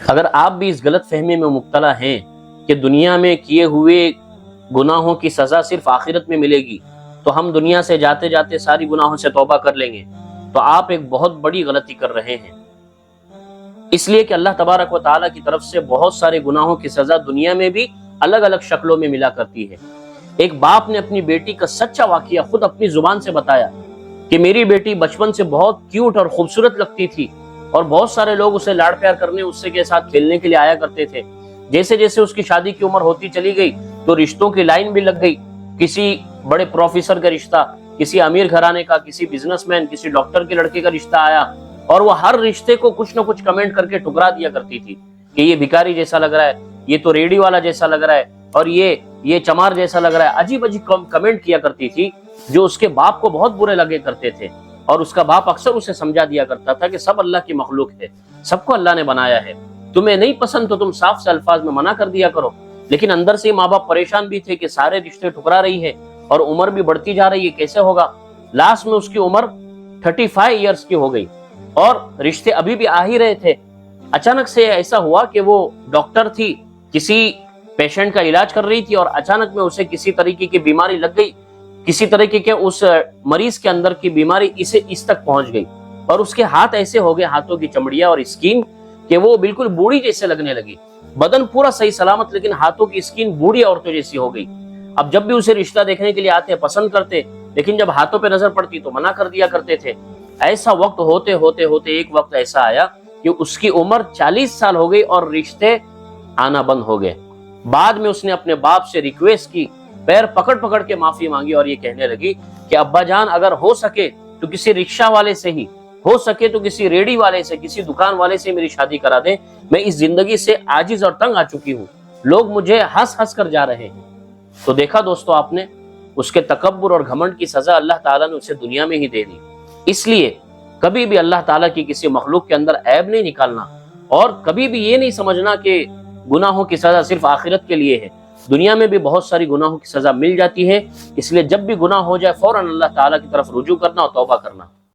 اگر آپ بھی اس غلط فہمی میں مبتلا ہیں کہ دنیا میں کیے ہوئے گناہوں کی سزا صرف آخرت میں ملے گی تو ہم دنیا سے جاتے جاتے ساری گناہوں سے توبہ کر لیں گے، تو آپ ایک بہت بڑی غلطی کر رہے ہیں۔ اس لیے کہ اللہ تبارک و تعالیٰ کی طرف سے بہت سارے گناہوں کی سزا دنیا میں بھی الگ الگ شکلوں میں ملا کرتی ہے۔ ایک باپ نے اپنی بیٹی کا سچا واقعہ خود اپنی زبان سے بتایا کہ میری بیٹی بچپن سے بہت کیوٹ اور خوبصورت لگتی تھی اور بہت سارے لوگ اسے لاڑ پیار کرنے اس کے ساتھ کھیلنے کے لیے آیا کرتے تھے۔ جیسے جیسے اس کی شادی کی عمر ہوتی چلی گئی تو رشتوں کی لائن بھی لگ گئی، کسی بڑے پروفیسر کا رشتہ، کسی امیر گھرانے کا، کسی بزنس مین، کسی ڈاکٹر کے لڑکے کا رشتہ آیا، اور وہ ہر رشتے کو کچھ نہ کچھ کمنٹ کر کے ٹکرا دیا کرتی تھی کہ یہ بھکاری جیسا لگ رہا ہے، یہ تو ریڈی والا جیسا لگ رہا ہے، اور یہ چمار جیسا لگ رہا ہے۔ عجیب عجیب کمنٹ کیا کرتی تھی جو اس کے باپ کو بہت برے لگے کرتے تھے، اور اس کا باپ اکثر اسے سمجھا دیا کرتا تھا کہ سب اللہ کی مخلوق ہے، سب کو اللہ نے بنایا ہے، تمہیں نہیں پسند تو تم صاف سے الفاظ میں منع کر دیا کرو۔ لیکن اندر سے ماں باپ پریشان بھی تھے کہ سارے رشتے ٹکرا رہی ہے اور عمر بھی بڑھتی جا رہی ہے، کیسے ہوگا؟ لاسٹ میں اس کی عمر 35 ایئرس کی ہو گئی اور رشتے ابھی بھی آ ہی رہے تھے۔ اچانک سے ایسا ہوا کہ وہ ڈاکٹر تھی، کسی پیشنٹ کا علاج کر رہی تھی، اور اچانک میں اسے کسی طریقے کی بیماری لگ گئی، کسی طریقے کے اس مریض کے اندر کی بیماری اسے اس تک پہنچ گئی، اور اس کے ہاتھ ایسے ہو گئے، ہاتھوں کی چمڑیاں اور اسکین، کہ وہ بالکل بوڑھی جیسے لگنے لگی۔ بدن پورا صحیح سلامت لیکن ہاتھوں کی اسکین بوڑھی عورتوں جیسی ہو گئی۔ اب جب بھی اسے رشتہ دیکھنے کے لیے آتے پسند کرتے، لیکن جب ہاتھوں پہ نظر پڑتی تو منع کر دیا کرتے تھے۔ ایسا وقت ہوتے ہوتے ایک وقت ایسا آیا کہ اس کی عمر 40 سال ہو گئی اور رشتے آنا بند ہو گئے۔ بعد میں اس نے اپنے باپ سے ریکویسٹ کی، پیر پکڑ پکڑ کے معافی مانگی، اور یہ کہنے لگی کہ ابا جان اگر ہو سکے تو کسی رکشہ والے سے ہی، ہو سکے تو کسی ریڑی والے سے، کسی دکان والے سے میری شادی کرا دیں، میں اس زندگی سے عاجز اور تنگ آ چکی ہوں، لوگ مجھے ہنس ہنس کر جا رہے ہیں۔ تو دیکھا دوستو آپ نے، اس کے تکبر اور گھمنڈ کی سزا اللہ تعالیٰ نے اسے دنیا میں ہی دے دی۔ اس لیے کبھی بھی اللہ تعالیٰ کی کسی مخلوق کے اندر عیب نہیں نکالنا، اور کبھی بھی یہ نہیں سمجھنا کہ گناہوں کی سزا صرف آخرت کے لیے ہے۔ دنیا میں بھی بہت ساری گناہوں کی سزا مل جاتی ہے، اس لیے جب بھی گناہ ہو جائے فوراً اللہ تعالیٰ کی طرف رجوع کرنا اور توبہ کرنا۔